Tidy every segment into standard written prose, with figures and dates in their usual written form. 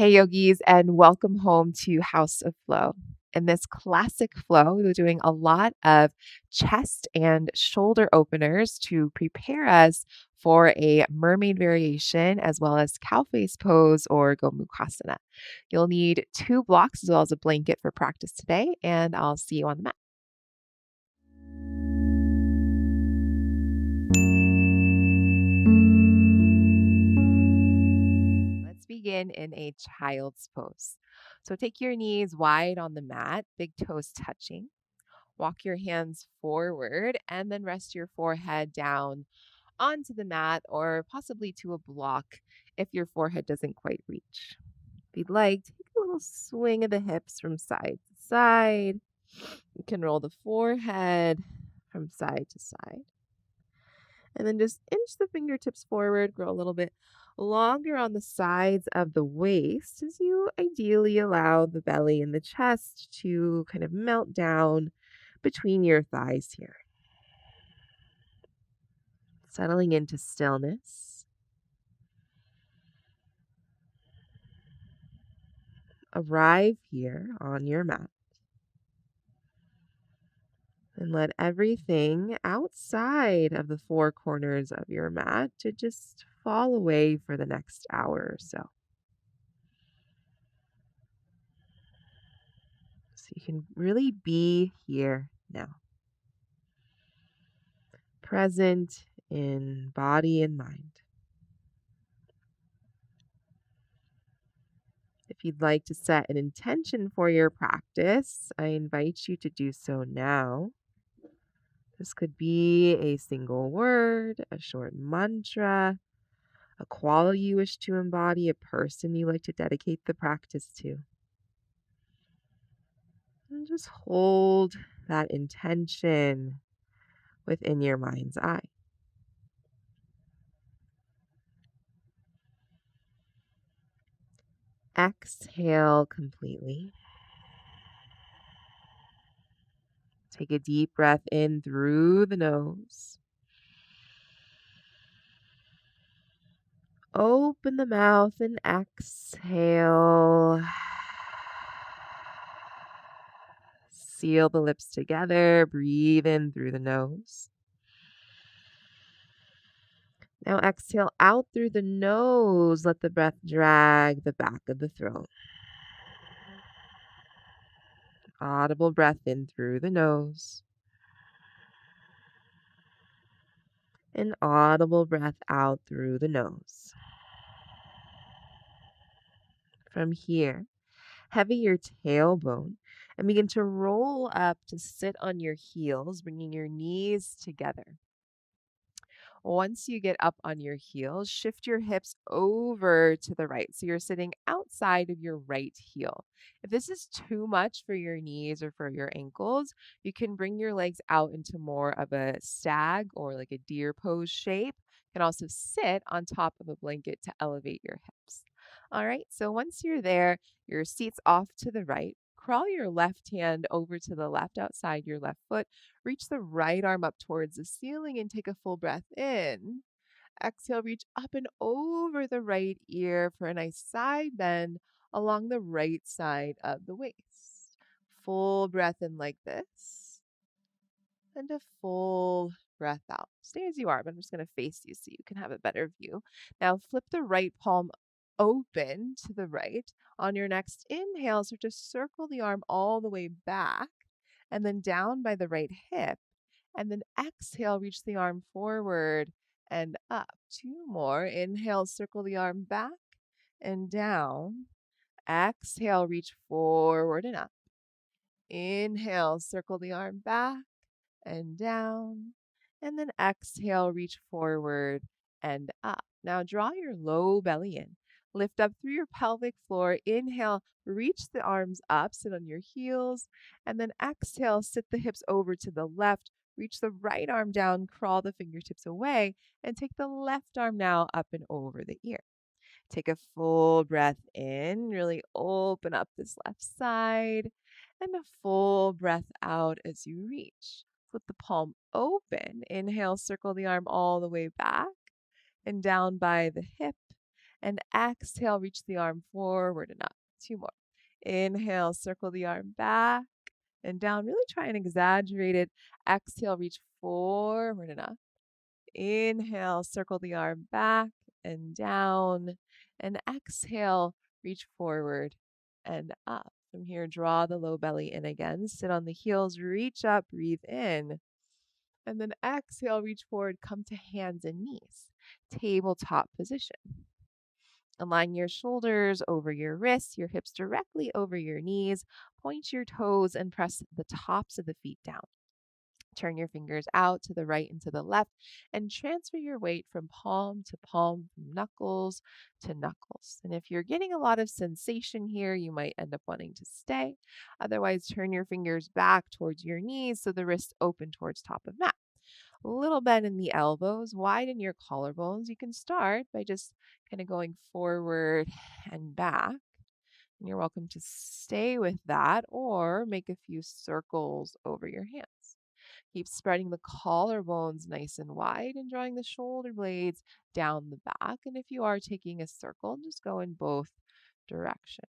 Hey, yogis, and welcome home to House of Flow. In this classic flow, we're doing a lot of chest and shoulder openers to prepare us for a mermaid variation as well as cow face pose or Gomukhasana. You'll need 2 blocks as well as a blanket for practice today, and I'll see you on the mat. Let's begin in a child's pose. So take your knees wide on the mat, big toes touching. Walk your hands forward and then rest your forehead down onto the mat or possibly to a block if your forehead doesn't quite reach. If you'd like, take a little swing of the hips from side to side. You can roll the forehead from side to side. And then just inch the fingertips forward, grow a little bit longer on the sides of the waist as you ideally allow the belly and the chest to kind of melt down between your thighs here. Settling into stillness. Arrive here on your mat. And let everything outside of the 4 corners of your mat to just fall away for the next hour or so. So you can really be here now. Present in body and mind. If you'd like to set an intention for your practice, I invite you to do so now. This could be a single word, a short mantra, a quality you wish to embody, a person you like to dedicate the practice to. And just hold that intention within your mind's eye. Exhale completely. Take a deep breath in through the nose. Open the mouth and exhale. Seal the lips together. Breathe in through the nose. Now exhale out through the nose. Let the breath drag the back of the throat. Audible breath in through the nose. An audible breath out through the nose. From here, heavy your tailbone and begin to roll up to sit on your heels, bringing your knees together. Once you get up on your heels, shift your hips over to the right. So you're sitting outside of your right heel. If this is too much for your knees or for your ankles, you can bring your legs out into more of a stag or like a deer pose shape. You can also sit on top of a blanket to elevate your hips. All right, so once you're there, your seat's off to the right. Crawl your left hand over to the left outside your left foot. Reach the right arm up towards the ceiling and take a full breath in. Exhale, reach up and over the right ear for a nice side bend along the right side of the waist. Full breath in like this. And a full breath out. Stay as you are, but I'm just going to face you so you can have a better view. Now flip the right palm open to the right. On your next inhale, start to circle the arm all the way back and then down by the right hip. And then exhale, reach the arm forward and up. 2 more. Inhale, circle the arm back and down. Exhale, reach forward and up. Inhale, circle the arm back and down. And then exhale, reach forward and up. Now draw your low belly in. Lift up through your pelvic floor. Inhale, reach the arms up, sit on your heels. And then exhale, sit the hips over to the left. Reach the right arm down, crawl the fingertips away, and take the left arm now up and over the ear. Take a full breath in, really open up this left side, and a full breath out as you reach. Flip the palm open. Inhale, circle the arm all the way back and down by the hip. And exhale, reach the arm forward and up. 2 more. Inhale, circle the arm back and down. Really try and exaggerate it. Exhale, reach forward and up. Inhale, circle the arm back and down. And exhale, reach forward and up. From here, draw the low belly in again. Sit on the heels, reach up, breathe in. And then exhale, reach forward, come to hands and knees. Tabletop position. Align your shoulders over your wrists, your hips directly over your knees. Point your toes and press the tops of the feet down. Turn your fingers out to the right and to the left and transfer your weight from palm to palm, from knuckles to knuckles. And if you're getting a lot of sensation here, you might end up wanting to stay. Otherwise, turn your fingers back towards your knees so the wrists open towards top of mat. A little bend in the elbows, widen your collarbones. You can start by just kind of going forward and back. And you're welcome to stay with that or make a few circles over your hands. Keep spreading the collarbones nice and wide and drawing the shoulder blades down the back. And if you are taking a circle, just go in both directions.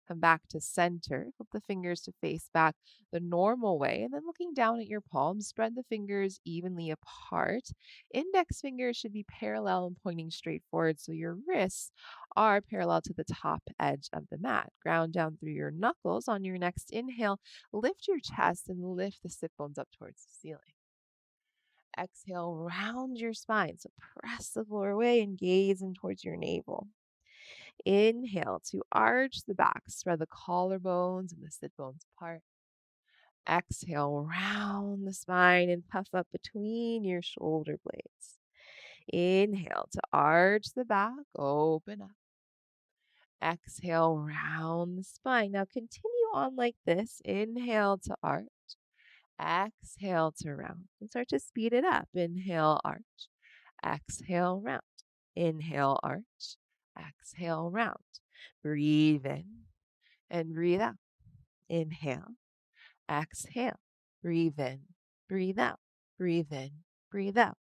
Come back to center. Flip the fingers to face back the normal way. And then looking down at your palms, spread the fingers evenly apart. Index fingers should be parallel and pointing straight forward so your wrists are parallel to the top edge of the mat. Ground down through your knuckles. On your next inhale, lift your chest and lift the sit bones up towards the ceiling. Exhale, round your spine. So press the floor away and gaze in towards your navel. Inhale to arch the back, spread the collarbones and the sit bones apart. Exhale, round the spine and puff up between your shoulder blades. Inhale to arch the back, open up. Exhale, round the spine. Now continue on like this. Inhale to arch. Exhale to round. And start to speed it up. Inhale, arch. Exhale, round. Inhale, arch. Exhale, round. Breathe in and breathe out. Inhale, exhale, breathe in, breathe out, breathe in, breathe out.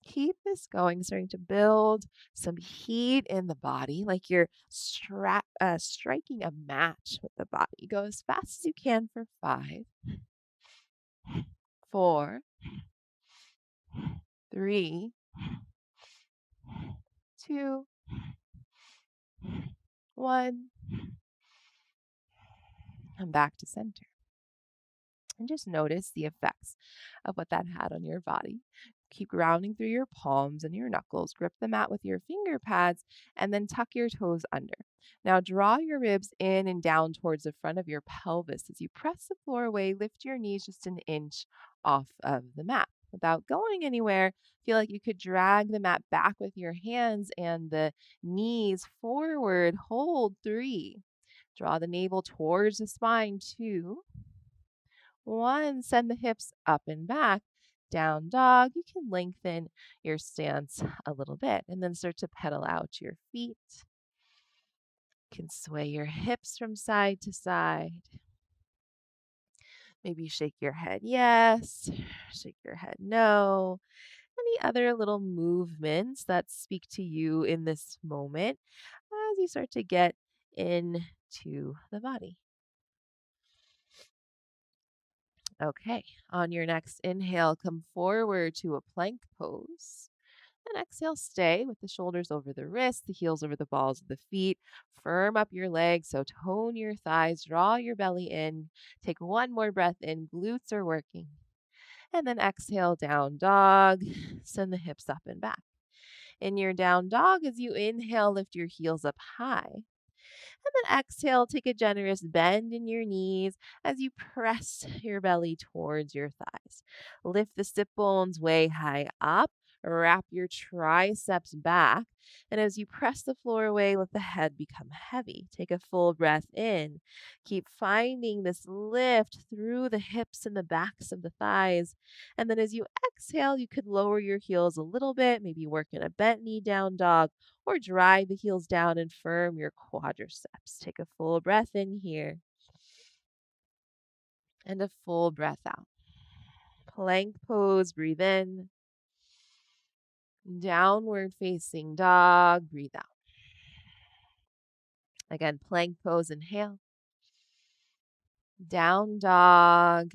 Keep this going, starting to build some heat in the body, like you're striking a match with the body. Go as fast as you can for 5, 4, 3, 2, 1. Come back to center. And just notice the effects of what that had on your body. Keep grounding through your palms and your knuckles. Grip the mat with your finger pads and then tuck your toes under. Now draw your ribs in and down towards the front of your pelvis. As you press the floor away, lift your knees just an inch off of the mat. Without going anywhere, feel like you could drag the mat back with your hands and the knees forward. Hold 3. Draw the navel towards the spine. 2. 1, send the hips up and back. Down dog. You can lengthen your stance a little bit and then start to pedal out your feet. You can sway your hips from side to side. Maybe shake your head yes, shake your head no. Any other little movements that speak to you in this moment as you start to get into the body. Okay, on your next inhale, come forward to a plank pose. And exhale, stay with the shoulders over the wrists, the heels over the balls of the feet. Firm up your legs, so tone your thighs, draw your belly in. Take one more breath in, glutes are working. And then exhale, down dog. Send the hips up and back. In your down dog, as you inhale, lift your heels up high. And then exhale, take a generous bend in your knees as you press your belly towards your thighs. Lift the sit bones way high up. Wrap your triceps back. And as you press the floor away, let the head become heavy. Take a full breath in. Keep finding this lift through the hips and the backs of the thighs. And then as you exhale, you could lower your heels a little bit, maybe work in a bent knee down dog, or drive the heels down and firm your quadriceps. Take a full breath in here and a full breath out. Plank pose, breathe in. Downward facing dog, breathe out. Again, plank pose, inhale. Down dog,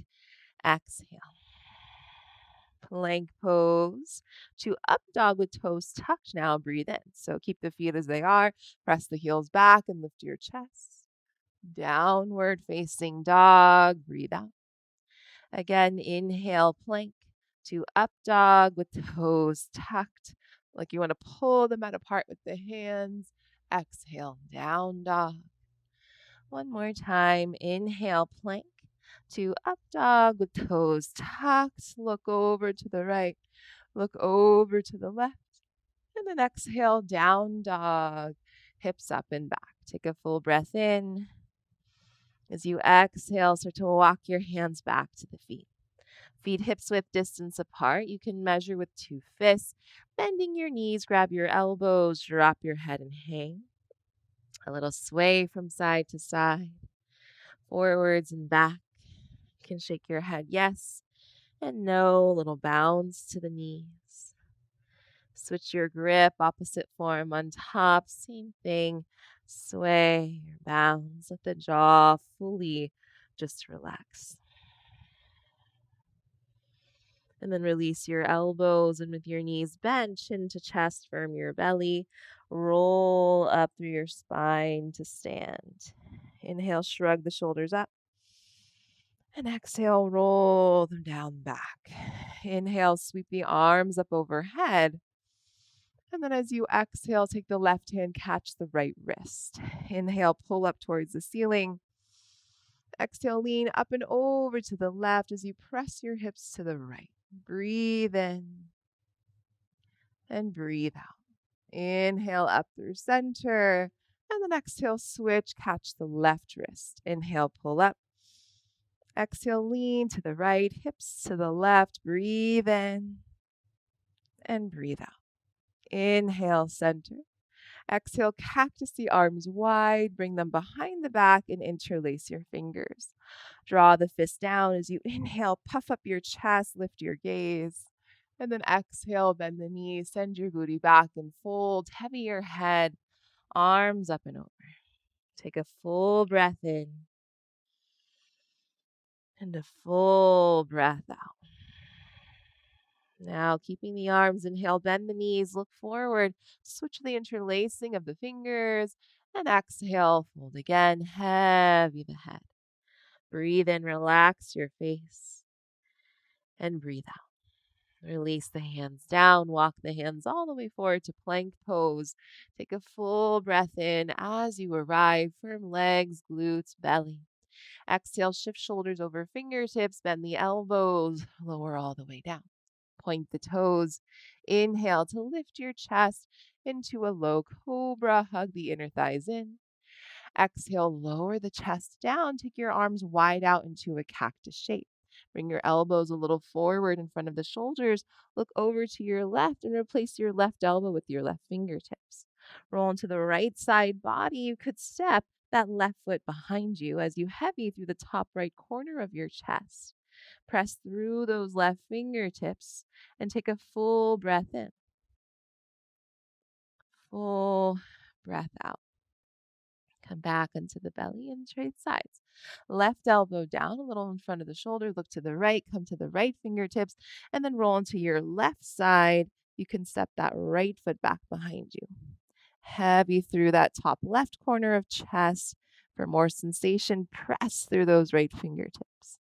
exhale. Plank pose to up dog with toes tucked. Now breathe in. So keep the feet as they are. Press the heels back and lift your chest. Downward facing dog, breathe out. Again, inhale, plank to up dog with toes tucked, like you want to pull them out apart with the hands. Exhale, down dog. One more time. Inhale, plank to up dog with toes tucked. Look over to the right. Look over to the left. And then exhale, down dog. Hips up and back. Take a full breath in. As you exhale, start to walk your hands back to the feet. Feet hips width distance apart. You can measure with 2 fists. Bending your knees, grab your elbows, drop your head and hang. A little sway from side to side. Forwards and back. You can shake your head yes and no. Little bounce to the knees. Switch your grip, opposite form on top. Same thing. Sway or bounce. Let the jaw fully just relax. And then release your elbows and with your knees bent, chin to chest, firm your belly. Roll up through your spine to stand. Inhale, shrug the shoulders up. And exhale, roll them down back. Inhale, sweep the arms up overhead. And then as you exhale, take the left hand, catch the right wrist. Inhale, pull up towards the ceiling. Exhale, lean up and over to the left as you press your hips to the right. Breathe in and breathe out. Inhale up through center. And then exhale, switch, catch the left wrist. Inhale, pull up. Exhale, lean to the right, hips to the left. Breathe in and breathe out. Inhale, center. Exhale, cactus the arms wide. Bring them behind the back and interlace your fingers. Draw the fist down as you inhale. Puff up your chest, lift your gaze. And then exhale, bend the knees, send your booty back and fold. Heavy your head, arms up and over. Take a full breath in. And a full breath out. Now, keeping the arms, inhale, bend the knees, look forward, switch the interlacing of the fingers, and exhale, fold again, heavy the head. Breathe in, relax your face, and breathe out. Release the hands down, walk the hands all the way forward to plank pose. Take a full breath in as you arrive, firm legs, glutes, belly. Exhale, shift shoulders over fingertips, bend the elbows, lower all the way down. Point the toes. Inhale to lift your chest into a low cobra. Hug the inner thighs in. Exhale, lower the chest down. Take your arms wide out into a cactus shape. Bring your elbows a little forward in front of the shoulders. Look over to your left and replace your left elbow with your left fingertips. Roll into the right side body. You could step that left foot behind you as you heavy through the top right corner of your chest. Press through those left fingertips and take a full breath in. Full breath out. Come back into the belly and trade sides. Left elbow down a little in front of the shoulder. Look to the right. Come to the right fingertips and then roll into your left side. You can step that right foot back behind you. Heavy through that top left corner of chest. For more sensation, press through those right fingertips.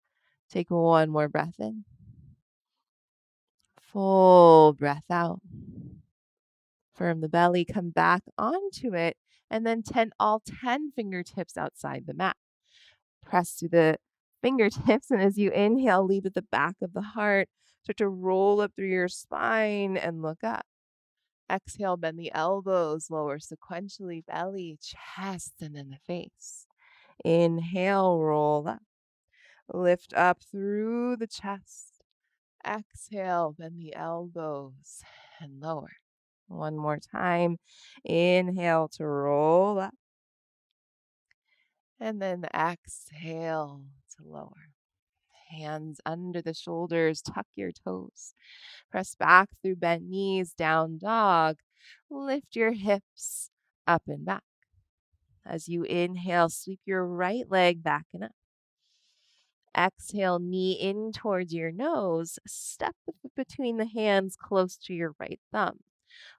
Take one more breath in. Full breath out. Firm the belly, come back onto it, and then all 10 fingertips outside the mat. Press through the fingertips, and as you inhale, lead with the back of the heart. Start to roll up through your spine and look up. Exhale, bend the elbows, lower sequentially, belly, chest, and then the face. Inhale, roll up. Lift up through the chest. Exhale, bend the elbows and lower. One more time. Inhale to roll up. And then exhale to lower. Hands under the shoulders, tuck your toes. Press back through bent knees, down dog. Lift your hips up and back. As you inhale, sweep your right leg back and up. Exhale, knee in towards your nose. Step the foot between the hands close to your right thumb.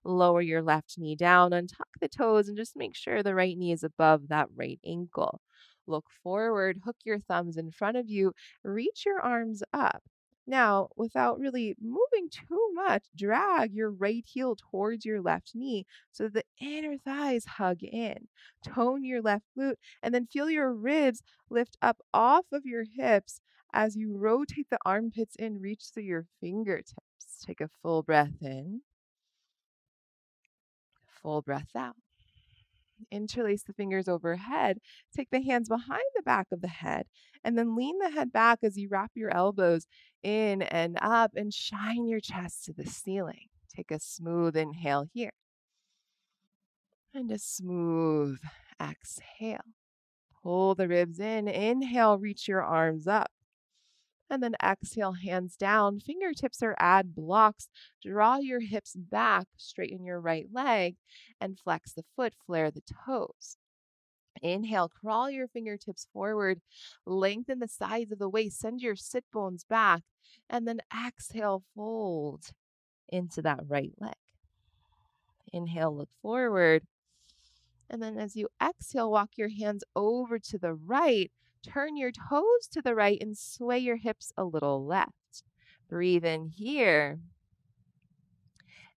Lower your left knee down, untuck the toes, and just make sure the right knee is above that right ankle. Look forward, hook your thumbs in front of you, reach your arms up. Now, without really moving too much, drag your right heel towards your left knee so the inner thighs hug in. Tone your left glute, and then feel your ribs lift up off of your hips as you rotate the armpits in, reach through your fingertips. Take a full breath in. Full breath out. Interlace the fingers overhead. Take the hands behind the back of the head and then lean the head back as you wrap your elbows in and up and shine your chest to the ceiling. Take a smooth inhale here and a smooth exhale. Pull the ribs in. Inhale, reach your arms up. And then exhale, hands down, fingertips are ad blocks. Draw your hips back, straighten your right leg, and flex the foot, flare the toes. Inhale, crawl your fingertips forward, lengthen the sides of the waist, send your sit bones back, and then exhale, fold into that right leg. Inhale, look forward. And then as you exhale, walk your hands over to the right. Turn your toes to the right and sway your hips a little left. Breathe in here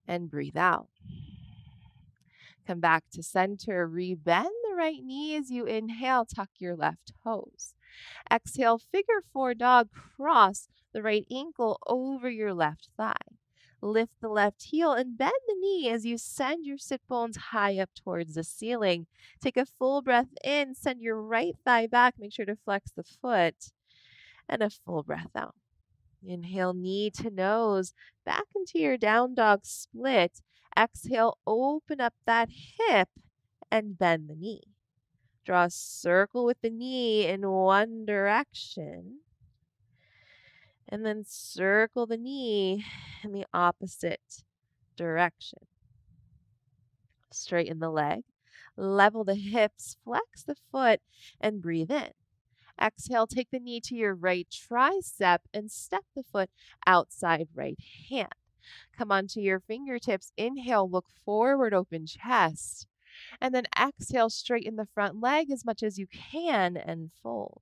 and breathe out. Come back to center. Rebend the right knee as you inhale. Tuck your left toes. Exhale, figure four dog. Cross the right ankle over your left thigh. Lift the left heel and bend the knee as you send your sit bones high up towards the ceiling. Take a full breath in, send your right thigh back, make sure to flex the foot, and a full breath out. Inhale, knee to nose, back into your down dog split. Exhale, open up that hip and bend the knee. Draw a circle with the knee in one direction. And then circle the knee in the opposite direction. Straighten the leg, level the hips, flex the foot, and breathe in. Exhale, take the knee to your right tricep and step the foot outside right hand. Come onto your fingertips. Inhale, look forward, open chest. And then exhale, straighten the front leg as much as you can and fold.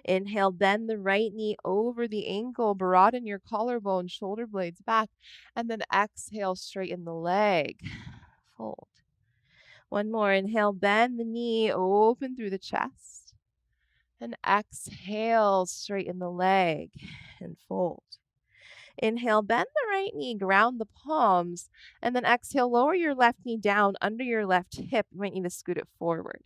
Inhale, bend the right knee over the ankle, broaden your collarbone, shoulder blades back, and then exhale, straighten the leg. Fold. One more. Inhale, bend the knee, open through the chest. And exhale, straighten the leg and fold. Inhale, bend the right knee, ground the palms, and then exhale, lower your left knee down under your left hip. You might need to scoot it forward.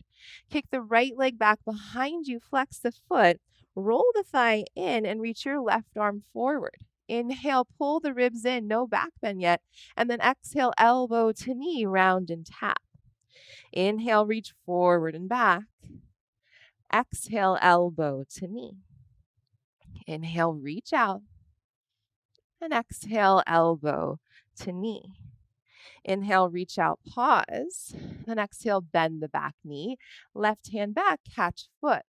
Kick the right leg back behind you, flex the foot, roll the thigh in, and reach your left arm forward. Inhale, pull the ribs in, no back bend yet, and then exhale, elbow to knee, round and tap. Inhale, reach forward and back. Exhale, elbow to knee. Inhale, reach out. And exhale, elbow to knee. Inhale, reach out, pause. Then exhale, bend the back knee. Left hand back, catch foot.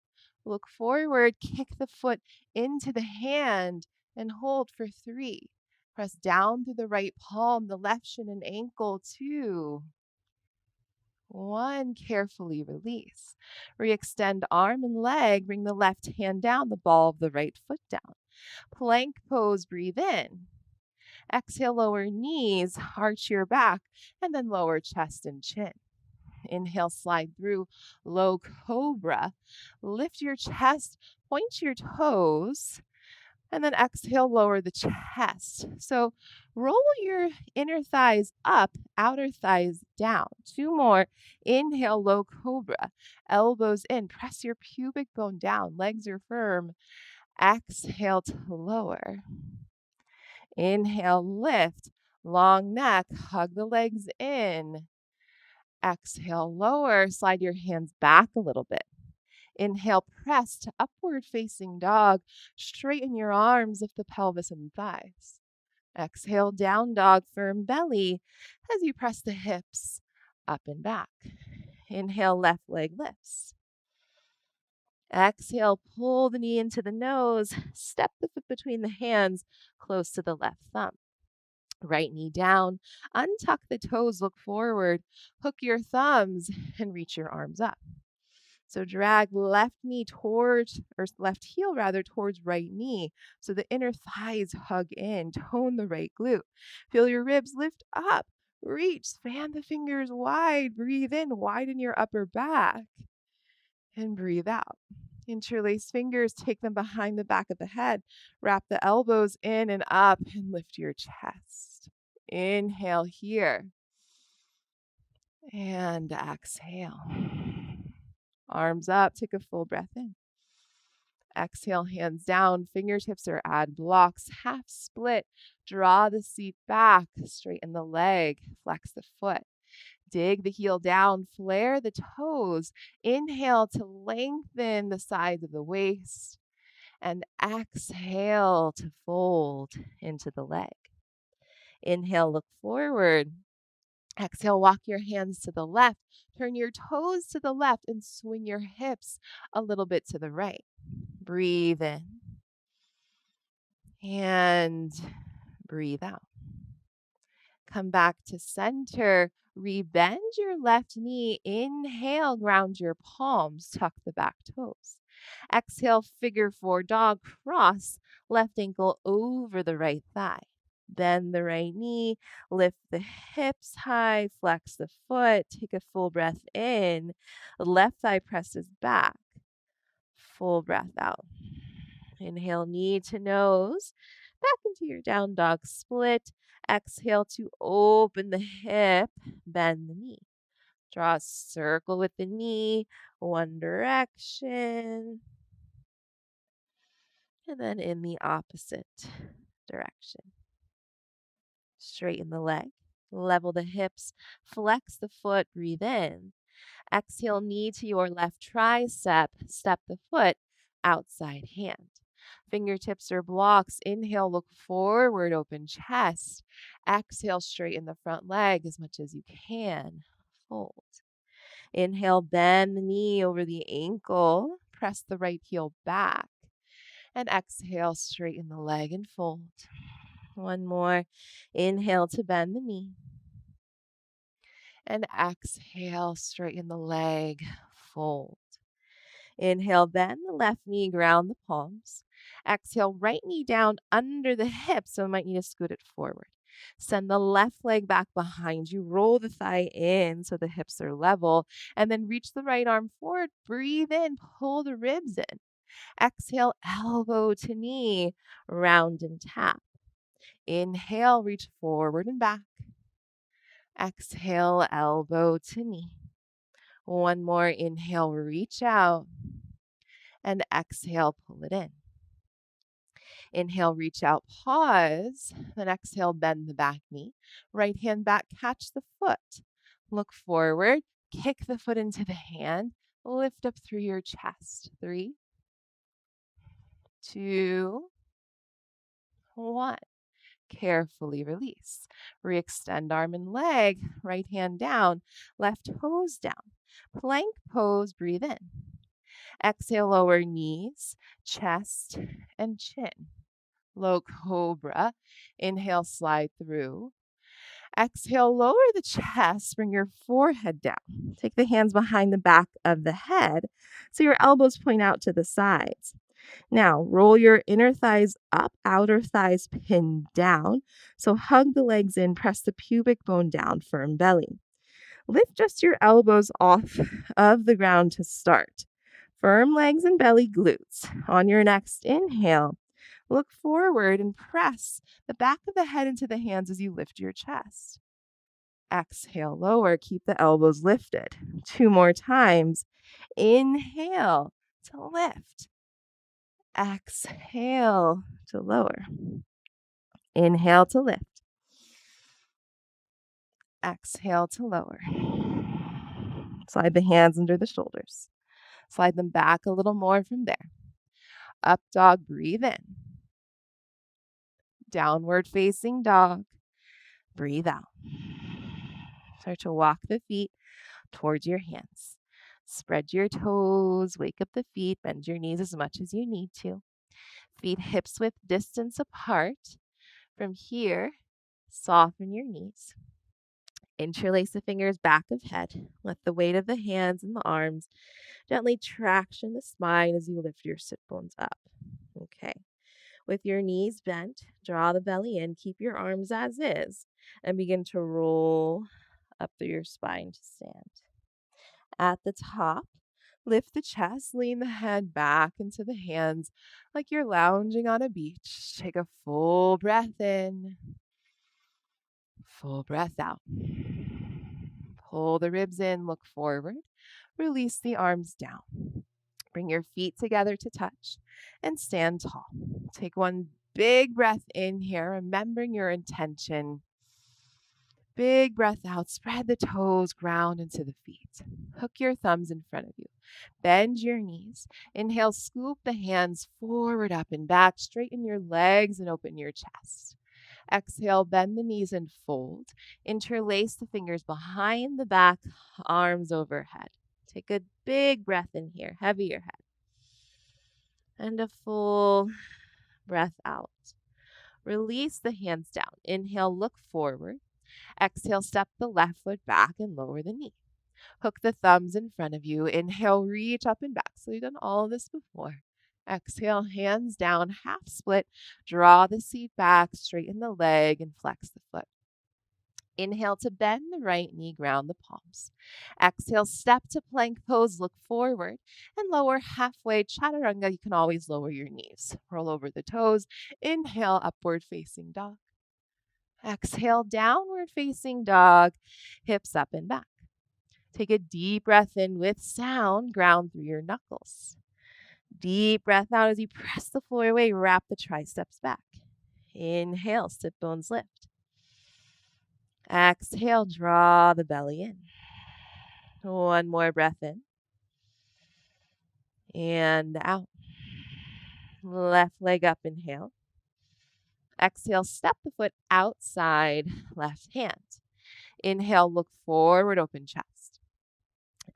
Look forward, kick the foot into the hand and hold for 3. Press down through the right palm, the left shin and ankle, 2. 1, carefully release. Re-extend arm and leg, bring the left hand down, the ball of the right foot down. Plank pose, breathe in. Exhale, lower knees, arch your back, and then lower chest and chin. Inhale, slide through low cobra. Lift your chest, point your toes, and then exhale, lower the chest. So roll your inner thighs up, outer thighs down. 2 more. Inhale, low cobra. Elbows in. Press your pubic bone down. Legs are firm. Exhale to lower. Inhale, lift. Long neck. Hug the legs in. Exhale, lower. Slide your hands back a little bit. Inhale, press to upward facing dog. Straighten your arms, lift the pelvis and thighs. Exhale, down dog, firm belly as you press the hips up and back. Inhale, left leg lifts. Exhale, pull the knee into the nose. Step the foot between the hands, close to the left thumb. Right knee down, untuck the toes, look forward, hook your thumbs, and reach your arms up. So drag left knee towards, or left heel rather, towards right knee. So the inner thighs hug in, tone the right glute. Feel your ribs lift up, reach, fan the fingers wide, breathe in, widen your upper back, and breathe out. Interlace fingers, take them behind the back of the head. Wrap the elbows in and up and lift your chest. Inhale here. And exhale. Arms up, take a full breath in. Exhale, hands down, fingertips are ad blocks, half split. Draw the seat back, straighten the leg, flex the foot. Dig the heel down, flare the toes. Inhale to lengthen the sides of the waist. And exhale to fold into the leg. Inhale, look forward. Exhale, walk your hands to the left. Turn your toes to the left and swing your hips a little bit to the right. Breathe in. And breathe out. Come back to center. Rebend your left knee. Inhale, ground your palms. Tuck the back toes. Exhale, figure four dog. Cross left ankle over the right thigh. Bend the right knee. Lift the hips high. Flex the foot. Take a full breath in. Left thigh presses back. Full breath out. Inhale, knee to nose. Back into your down dog split. Exhale to open the hip, bend the knee. Draw a circle with the knee, one direction. And then in the opposite direction. Straighten the leg, level the hips, flex the foot, breathe in. Exhale, knee to your left tricep, step the foot, outside hand. Fingertips are blocks. Inhale, look forward, open chest. Exhale, straighten the front leg as much as you can. Fold. Inhale, bend the knee over the ankle. Press the right heel back. And exhale, straighten the leg and fold. One more. Inhale to bend the knee. And exhale, straighten the leg, fold. Inhale, bend the left knee, ground the palms. Exhale, right knee down under the hips, so you might need to scoot it forward. Send the left leg back behind you. Roll the thigh in so the hips are level. And then reach the right arm forward. Breathe in, pull the ribs in. Exhale, elbow to knee, round and tap. Inhale, reach forward and back. Exhale, elbow to knee. One more. Inhale, reach out. And exhale, pull it in. Inhale, reach out, pause. Then exhale, bend the back knee. Right hand back, catch the foot. Look forward, kick the foot into the hand. Lift up through your chest. 3, 2, 1. Carefully release. Re-extend arm and leg. Right hand down. Left toes down. Plank pose. Breathe in. Exhale, lower knees, chest, and chin. Low cobra. Inhale, slide through. Exhale, lower the chest. Bring your forehead down. Take the hands behind the back of the head so your elbows point out to the sides. Now, roll your inner thighs up, outer thighs pin down. So hug the legs in, press the pubic bone down, firm belly. Lift just your elbows off of the ground to start. Firm legs and belly glutes. On your next inhale, look forward and press the back of the head into the hands as you lift your chest. Exhale, lower. Keep the elbows lifted. 2 more times. Inhale to lift. Exhale to lower. Inhale to lift. Exhale to lower. Slide the hands under the shoulders. Slide them back a little more from there. Up dog, breathe in. Downward facing dog, breathe out. Start to walk the feet towards your hands. Spread your toes, wake up the feet, bend your knees as much as you need to. Feet hips width distance apart. From here, soften your knees. Interlace the fingers back of head. Let the weight of the hands and the arms gently traction the spine as you lift your sit bones up. Okay. With your knees bent, draw the belly in, keep your arms as is, and begin to roll up through your spine to stand. At the top, lift the chest, lean the head back into the hands like you're lounging on a beach. Take a full breath in, full breath out. Pull the ribs in, look forward, release the arms down. Bring your feet together to touch and stand tall. Take one big breath in here, remembering your intention. Big breath out, spread the toes, ground into the feet. Hook your thumbs in front of you. Bend your knees. Inhale, scoop the hands forward, up and back. Straighten your legs and open your chest. Exhale, bend the knees and fold. Interlace the fingers behind the back, arms overhead. Take a big breath in here, heavy your head. And a full breath out. Release the hands down. Inhale, look forward. Exhale, step the left foot back and lower the knee. Hook the thumbs in front of you. Inhale, reach up and back. So you've done all of this before. Exhale, hands down, half split. Draw the seat back, straighten the leg, and flex the foot. Inhale to bend the right knee, ground the palms. Exhale, step to plank pose, look forward, and lower halfway. Chaturanga, you can always lower your knees. Roll over the toes. Inhale, upward facing dog. Exhale, downward facing dog, hips up and back. Take a deep breath in with sound, ground through your knuckles. Deep breath out as you press the floor away, wrap the triceps back. Inhale, sit bones lift. Exhale, draw the belly in. One more breath in. And out. Left leg up, inhale. Exhale, step the foot outside, left hand. Inhale, look forward, open chest.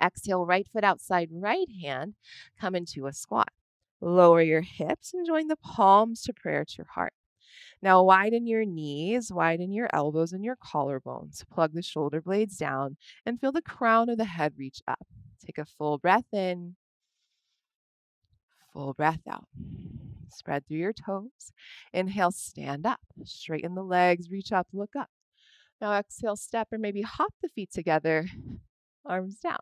Exhale, right foot outside, right hand. Come into a squat. Lower your hips and join the palms to prayer to your heart. Now widen your knees, widen your elbows and your collarbones. Plug the shoulder blades down and feel the crown of the head reach up. Take a full breath in, full breath out. Spread through your toes. Inhale, stand up. Straighten the legs, reach up, look up. Now exhale, step or maybe hop the feet together, arms down.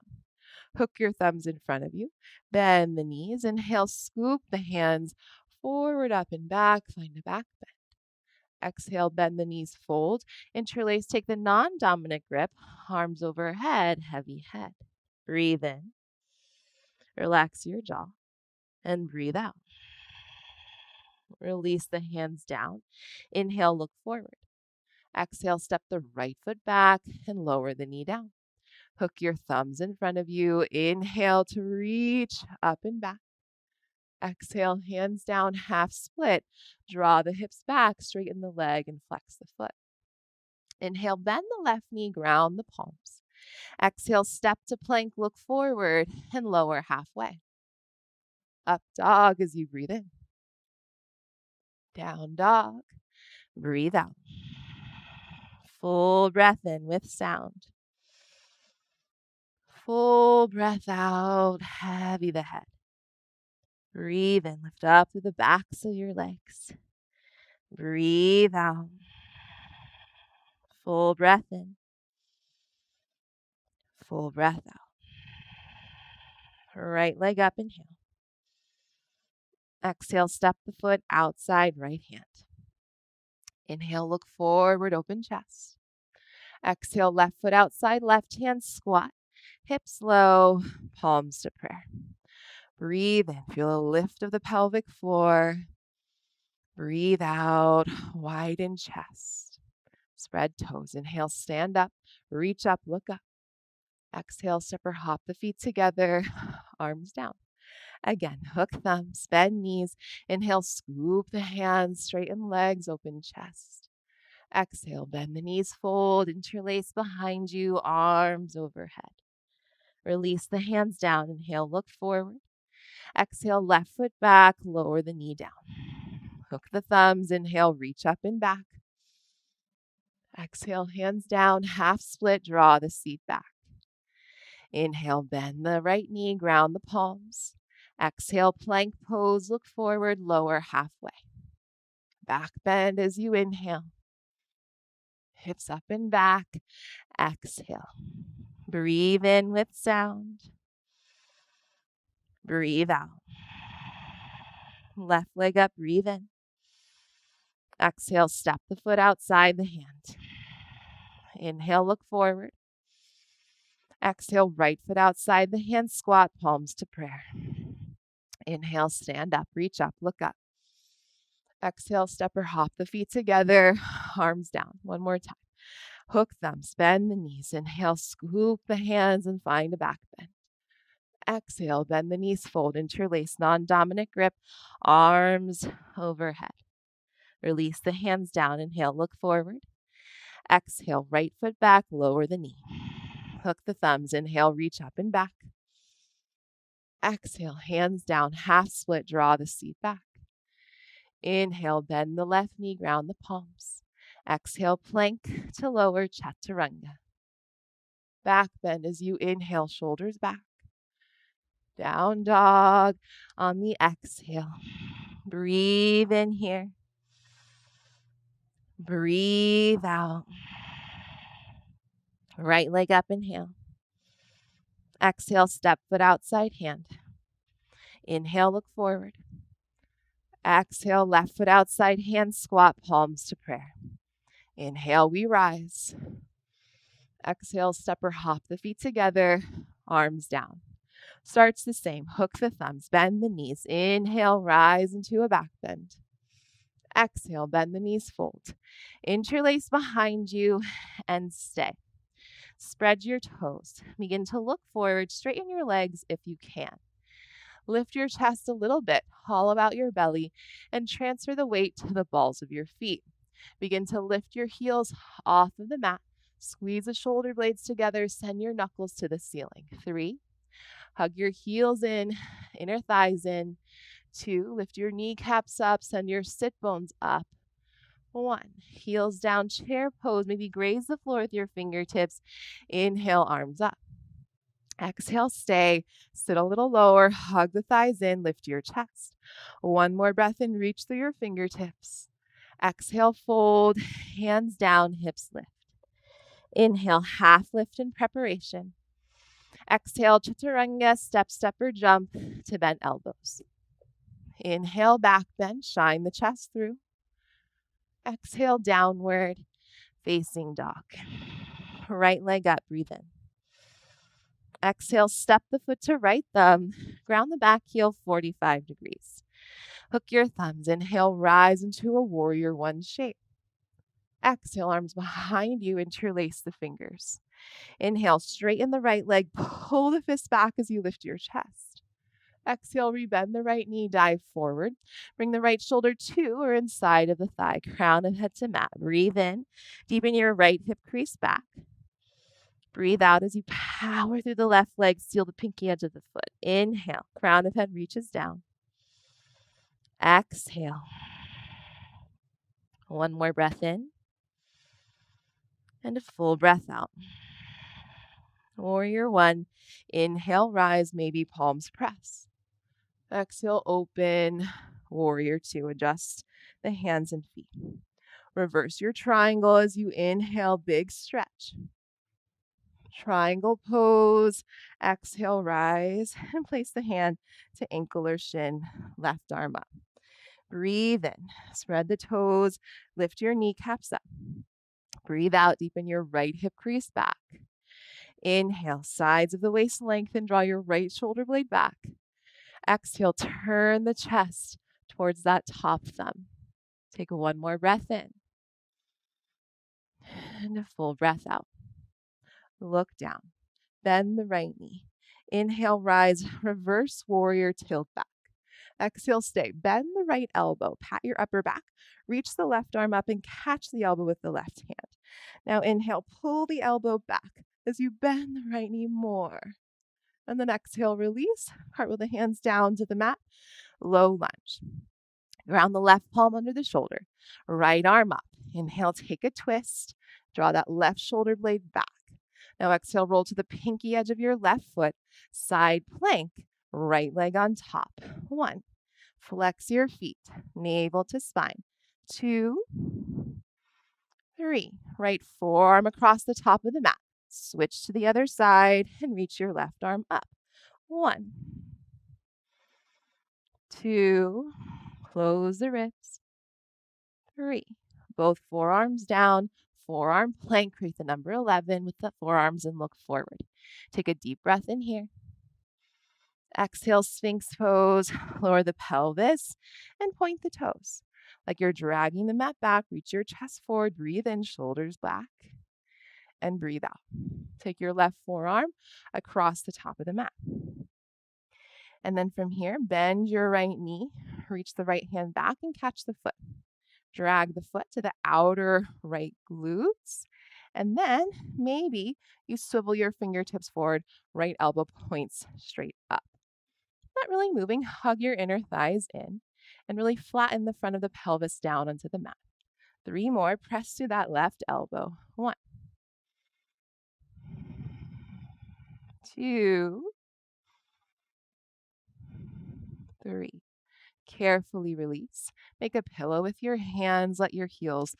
Hook your thumbs in front of you. Bend the knees. Inhale, scoop the hands forward, up and back. Find a back bend. Exhale, bend the knees, fold. Interlace, take the non-dominant grip. Arms overhead, heavy head. Breathe in. Relax your jaw. And breathe out. Release the hands down. Inhale, look forward. Exhale, step the right foot back and lower the knee down. Hook your thumbs in front of you. Inhale to reach up and back. Exhale, hands down, half split. Draw the hips back, straighten the leg, and flex the foot. Inhale, bend the left knee, ground the palms. Exhale, step to plank, look forward, and lower halfway. Up dog as you breathe in. Down dog. Breathe out. Full breath in with sound. Full breath out, heavy the head. Breathe in, lift up through the backs of your legs. Breathe out. Full breath in. Full breath out. Right leg up, inhale. Exhale, step the foot outside, right hand. Inhale, look forward, open chest. Exhale, left foot outside, left hand, squat. Hips low, palms to prayer. Breathe in, feel a lift of the pelvic floor. Breathe out, widen chest. Spread toes. Inhale, stand up, reach up, look up. Exhale, step or hop the feet together, arms down. Again, hook thumbs, bend knees. Inhale, scoop the hands, straighten legs, open chest. Exhale, bend the knees, fold, interlace behind you, arms overhead. Release the hands down. Inhale, look forward. Exhale, left foot back, lower the knee down. Hook the thumbs. Inhale, reach up and back. Exhale, hands down, half split, draw the seat back. Inhale, bend the right knee, ground the palms. Exhale, plank pose, look forward, lower halfway. Back bend as you inhale. Hips up and back. Exhale. Breathe in with sound. Breathe out. Left leg up, breathe in. Exhale, step the foot outside the hand. Inhale, look forward. Exhale, right foot outside the hand, squat, palms to prayer. Inhale, stand up, reach up, look up. Exhale, step or hop the feet together, arms down. One more time. Hook thumbs, bend the knees. Inhale, scoop the hands and find a back bend. Exhale, bend the knees, fold, interlace, non-dominant grip, arms overhead. Release the hands down. Inhale, look forward. Exhale, right foot back, lower the knee. Hook the thumbs. Inhale, reach up and back. Exhale, hands down, half split, draw the seat back. Inhale, bend the left knee, ground the palms. Exhale, plank to lower, chaturanga. Back bend as you inhale, shoulders back. Down dog on the exhale. Breathe in here. Breathe out. Right leg up, inhale. Exhale, step foot outside hand. Inhale, look forward. Exhale, left foot outside hand, squat, palms to prayer. Inhale, we rise. Exhale, step or hop the feet together, arms down. Starts the same. Hook the thumbs, bend the knees. Inhale, rise into a back bend. Exhale, bend the knees, fold. Interlace behind you and stay. Spread your toes. Begin to look forward. Straighten your legs if you can. Lift your chest a little bit, hollow out your belly, and transfer the weight to the balls of your feet. Begin to lift your heels off of the mat. Squeeze the shoulder blades together. Send your knuckles to the ceiling. 3. Hug your heels in, inner thighs in. 2. Lift your kneecaps up. Send your sit bones up. 1. Heels down, chair pose. Maybe graze the floor with your fingertips. Inhale, arms up. Exhale, stay. Sit a little lower. Hug the thighs in. Lift your chest. 1 more breath in. Reach through your fingertips. Exhale, fold. Hands down, hips lift. Inhale, half lift in preparation. Exhale, chaturanga, step, step, or jump to bent elbows. Inhale, back bend, shine the chest through. Exhale, downward, facing dog. Right leg up, breathe in. Exhale, step the foot to right thumb, ground the back heel 45 degrees. Hook your thumbs, inhale, rise into a warrior 1 shape. Exhale, arms behind you, interlace the fingers. Inhale, straighten the right leg, pull the fist back as you lift your chest. Exhale, rebend the right knee, dive forward. Bring the right shoulder to or inside of the thigh, crown of head to mat. Breathe in, deepen your right hip crease back. Breathe out as you power through the left leg, seal the pinky edge of the foot. Inhale, crown of head reaches down. Exhale. 1 more breath in. And a full breath out. Warrior 1. Inhale, rise, maybe palms press. Exhale, open. Warrior 2. Adjust the hands and feet. Reverse your triangle as you inhale, big stretch. Triangle pose. Exhale, rise, and place the hand to ankle or shin, left arm up. Breathe in. Spread the toes. Lift your kneecaps up. Breathe out. Deepen your right hip crease back. Inhale, sides of the waist lengthen. Draw your right shoulder blade back. Exhale, turn the chest towards that top thumb. Take 1 more breath in. And a full breath out. Look down. Bend the right knee. Inhale, rise, reverse warrior, tilt back. Exhale, stay. Bend the right elbow, pat your upper back, reach the left arm up and catch the elbow with the left hand. Now inhale, pull the elbow back as you bend the right knee more. And then exhale, release, cartwheel the hands down to the mat, low lunge. Ground the left palm under the shoulder, right arm up. Inhale, take a twist, draw that left shoulder blade back. Now exhale, roll to the pinky edge of your left foot, side plank, right leg on top. 1. Flex your feet, navel to spine. 2, 3. Right forearm across the top of the mat. Switch to the other side and reach your left arm up. 1, 2, close the ribs. 3. Both forearms down, forearm plank, create the number 11 with the forearms and look forward. Take a deep breath in here. Exhale, Sphinx pose, lower the pelvis and point the toes. Like you're dragging the mat back, reach your chest forward, breathe in, shoulders back, and breathe out. Take your left forearm across the top of the mat. And then from here, bend your right knee, reach the right hand back and catch the foot. Drag the foot to the outer right glutes. And then maybe you swivel your fingertips forward, right elbow points straight up. Not really moving, hug your inner thighs in and really flatten the front of the pelvis down onto the mat. 3 more, press through that left elbow. 1, 2, 3. Carefully release. Make a pillow with your hands. Let your heels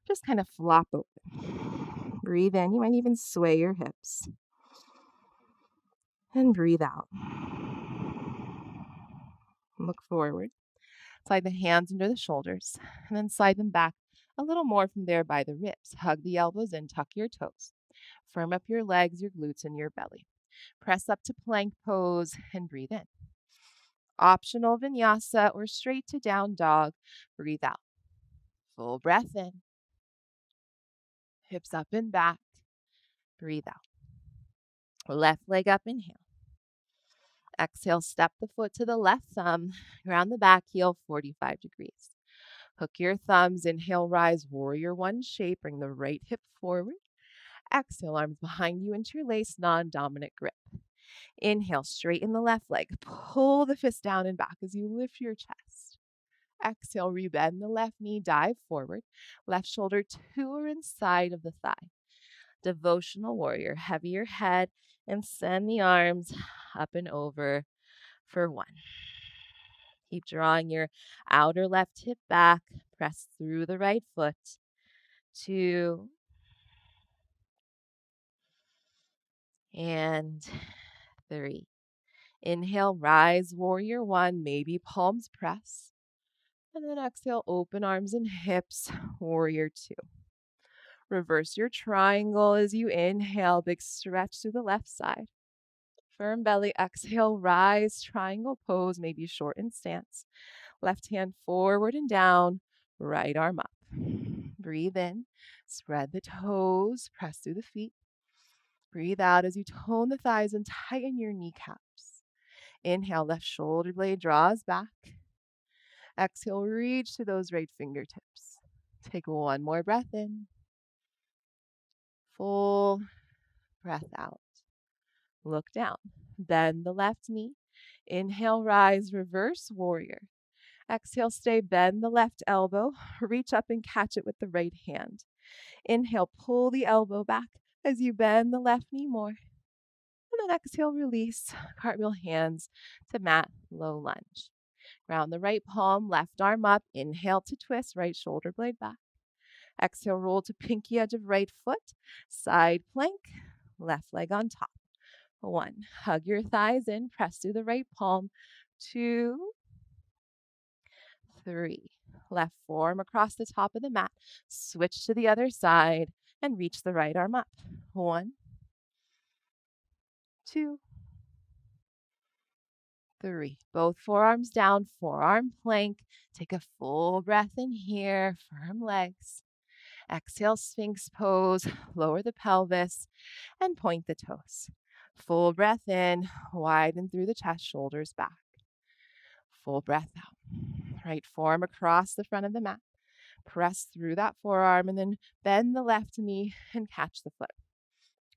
just kind of flop open. Breathe in. You might even sway your hips. And breathe out. Look forward. Slide the hands under the shoulders and then slide them back a little more from there by the ribs. Hug the elbows in, tuck your toes. Firm up your legs, your glutes, and your belly. Press up to plank pose and breathe in. Optional vinyasa or straight to down dog. Breathe out. Full breath in. Hips up and back. Breathe out. Left leg up, inhale. Exhale, step the foot to the left thumb. Ground the back heel 45 degrees. Hook your thumbs. Inhale, rise, warrior 1 shape. Bring the right hip forward. Exhale, arms behind you into your lace, non-dominant grip. Inhale, straighten the left leg. Pull the fist down and back as you lift your chest. Exhale, rebend the left knee, dive forward. Left shoulder to or inside of the thigh. Devotional warrior, heavy your head and send the arms up and over for 1. Keep drawing your outer left hip back. Press through the right foot. 2. And 3. Inhale, rise, warrior 1, maybe palms press. And then exhale, open arms and hips, warrior 2. Reverse your triangle as you inhale, big stretch through the left side. Firm belly, exhale, rise, triangle pose, maybe shortened stance. Left hand forward and down, right arm up. Breathe in, spread the toes, press through the feet. Breathe out as you tone the thighs and tighten your kneecaps. Inhale, left shoulder blade draws back. Exhale, reach to those right fingertips. Take 1 more breath in. Full breath out. Look down. Bend the left knee. Inhale, rise, reverse warrior. Exhale, stay, bend the left elbow. Reach up and catch it with the right hand. Inhale, pull the elbow back as you bend the left knee more. And then exhale, release. Cartwheel hands to mat, low lunge. Ground the right palm, left arm up. Inhale to twist, right shoulder blade back. Exhale, roll to pinky edge of right foot. Side plank, left leg on top. 1. Hug your thighs in, press through the right palm. 2, 3. Left forearm across the top of the mat. Switch to the other side and reach the right arm up. 1, 2, 3. Both forearms down, forearm plank. Take a full breath in here, firm legs. Exhale, Sphinx pose, lower the pelvis and point the toes. Full breath in, widen through the chest, shoulders back. Full breath out. Right forearm across the front of the mat. Press through that forearm and then bend the left knee and catch the foot.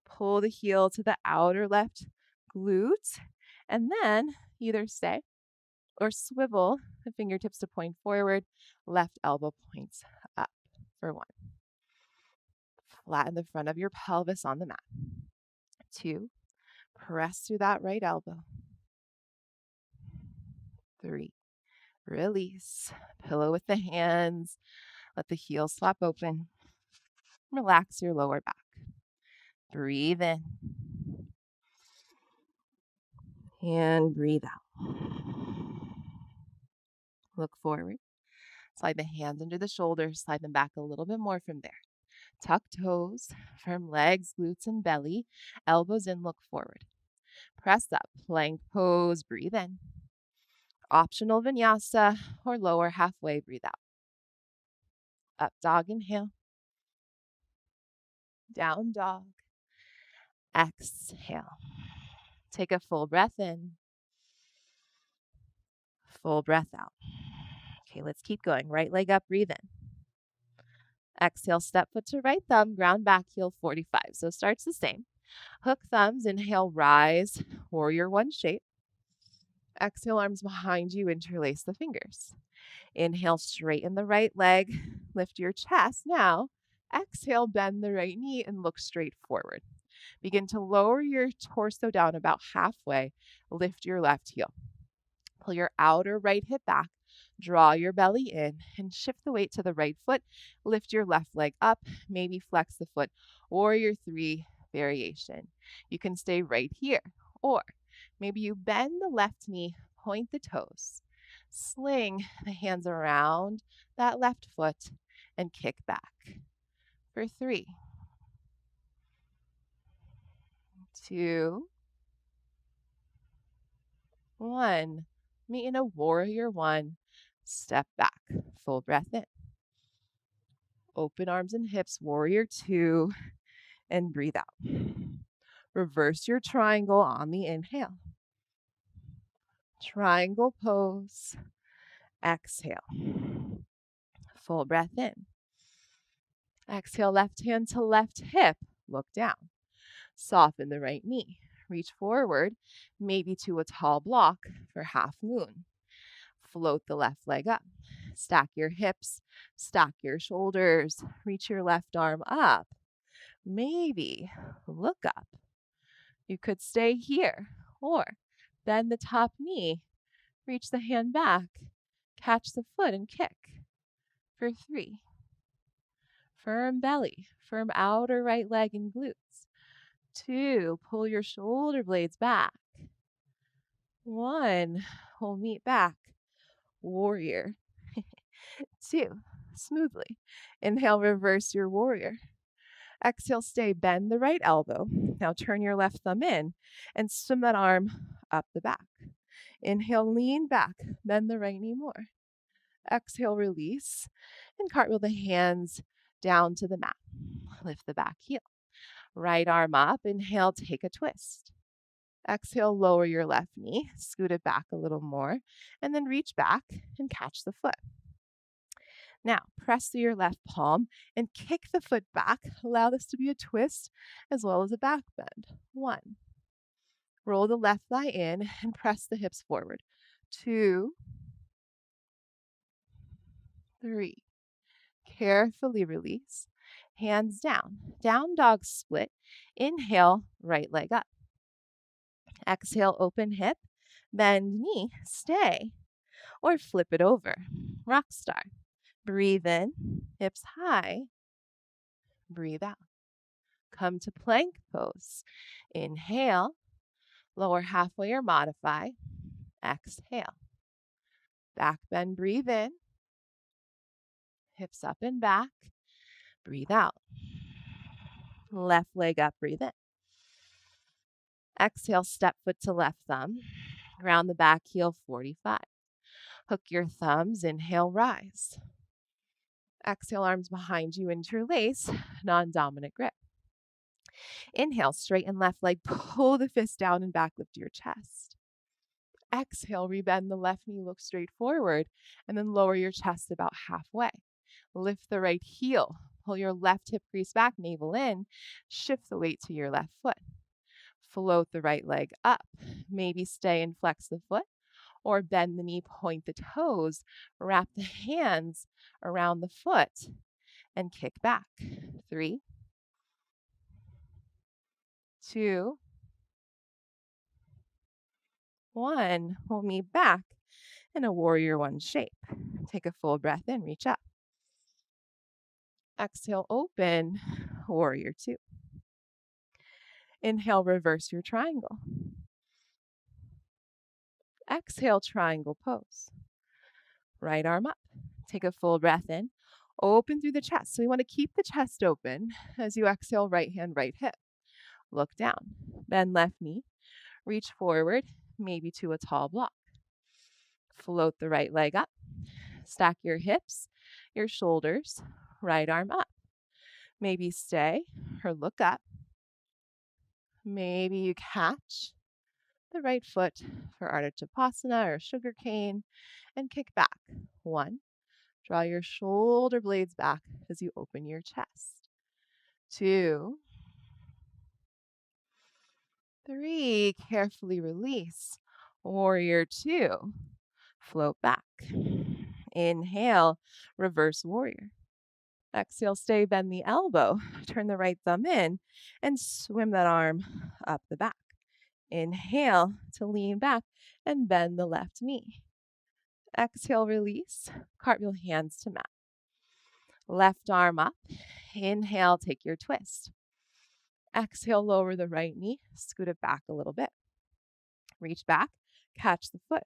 Pull the heel to the outer left glute and then either stay or swivel the fingertips to point forward, left elbow points up for 1. Flatten the front of your pelvis on the mat. 2, press through that right elbow. 3, release. Pillow with the hands. Let the heels flap open. Relax your lower back. Breathe in. And breathe out. Look forward. Slide the hands under the shoulders. Slide them back a little bit more from there. Tuck toes, firm legs, glutes, and belly. Elbows in, look forward. Press up, plank pose, breathe in. Optional vinyasa or lower halfway, breathe out. Up dog, inhale. Down dog. Exhale. Take a full breath in. Full breath out. Okay, let's keep going. Right leg up, breathe in. Exhale, step foot to right thumb, ground back heel 45. So starts the same. Hook thumbs, inhale, rise, warrior 1 shape. Exhale, arms behind you, interlace the fingers. Inhale, straighten the right leg, lift your chest. Now, exhale, bend the right knee and look straight forward. Begin to lower your torso down about halfway. Lift your left heel. Pull your outer right hip back. Draw your belly in and shift the weight to the right foot. Lift your left leg up. Maybe flex the foot. Warrior 3 variation. You can stay right here. Or maybe you bend the left knee, point the toes. Sling the hands around that left foot and kick back. For 3, 2, 1. Meet in a warrior 1. Step back. Full breath in. Open arms and hips, warrior 2, and breathe out. Reverse your triangle on the inhale. Triangle pose. Exhale. Full breath in. Exhale, left hand to left hip. Look down. Soften the right knee. Reach forward, maybe to a tall block for half moon. Float the left leg up. Stack your hips, stack your shoulders. Reach your left arm up. Maybe look up. You could stay here or bend the top knee. Reach the hand back. Catch the foot and kick. For 3. Firm belly, firm outer right leg and glutes. 2, pull your shoulder blades back. 1, we'll meet back. Warrior. 2, smoothly. Inhale, reverse your warrior. Exhale, stay, bend the right elbow. Now turn your left thumb in and swim that arm up the back. Inhale, lean back, bend the right knee more. Exhale, release, and cartwheel the hands down to the mat. Lift the back heel. Right arm up, inhale, take a twist. Exhale, lower your left knee, scoot it back a little more, and then reach back and catch the foot. Now, press through your left palm and kick the foot back. Allow this to be a twist as well as a back bend. 1. Roll the left thigh in and press the hips forward. 2, 3. Carefully release. Hands down. Down dog split. Inhale, right leg up. Exhale, open hip. Bend knee. Stay. Or flip it over. Rock star. Breathe in. Hips high. Breathe out. Come to plank pose. Inhale. Lower halfway or modify. Exhale. Back bend. Breathe in. Hips up and back. Breathe out. Left leg up, breathe in. Exhale, step foot to left thumb. Round the back heel 45. Hook your thumbs, inhale, rise. Exhale, arms behind you, interlace, non-dominant grip. Inhale, straighten left leg, pull the fist down and back, lift your chest. Exhale, rebend the left knee, look straight forward, and then lower your chest about halfway. Lift the right heel, pull your left hip crease back, navel in, shift the weight to your left foot. Float the right leg up. Maybe stay and flex the foot, or bend the knee, point the toes, wrap the hands around the foot, and kick back. 3, 2, 1. We'll meet back in a warrior 1 shape. Take a full breath in, reach up. Exhale, open, warrior 2. Inhale, reverse your triangle. Exhale, triangle pose. Right arm up. Take a full breath in. Open through the chest. So we want to keep the chest open as you exhale, right hand, right hip. Look down. Bend left knee. Reach forward, maybe to a tall block. Float the right leg up. Stack your hips, your shoulders, right arm up. Maybe stay or look up. Maybe you catch the right foot for Ardha or sugar cane and kick back. 1. Draw your shoulder blades back as you open your chest. 2, 3, carefully release. Warrior 2, float back. Inhale, reverse warrior. Exhale, stay, bend the elbow, turn the right thumb in, and swim that arm up the back. Inhale to lean back and bend the left knee. Exhale, release, cartwheel hands to mat. Left arm up. Inhale, take your twist. Exhale, lower the right knee, scoot it back a little bit. Reach back, catch the foot.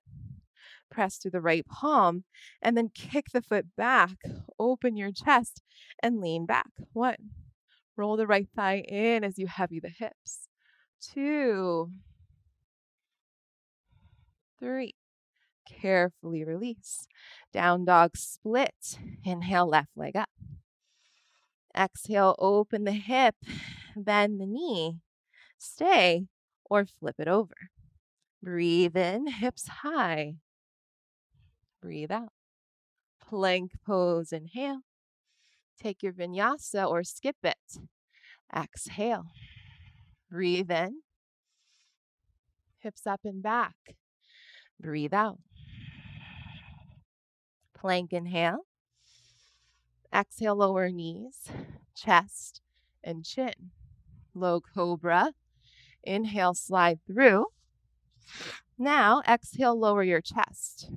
Press through the right palm, and then kick the foot back. Open your chest and lean back. 1. Roll the right thigh in as you heavy the hips. 2, 3. Carefully release. Down dog split. Inhale, left leg up. Exhale, open the hip, bend the knee. Stay or flip it over. Breathe in, hips high. Breathe out. Plank pose, inhale. Take your vinyasa or skip it. Exhale. Breathe in. Hips up and back. Breathe out. Plank inhale. Exhale, lower knees, chest, and chin. Low cobra. Inhale, slide through. Now, exhale, lower your chest.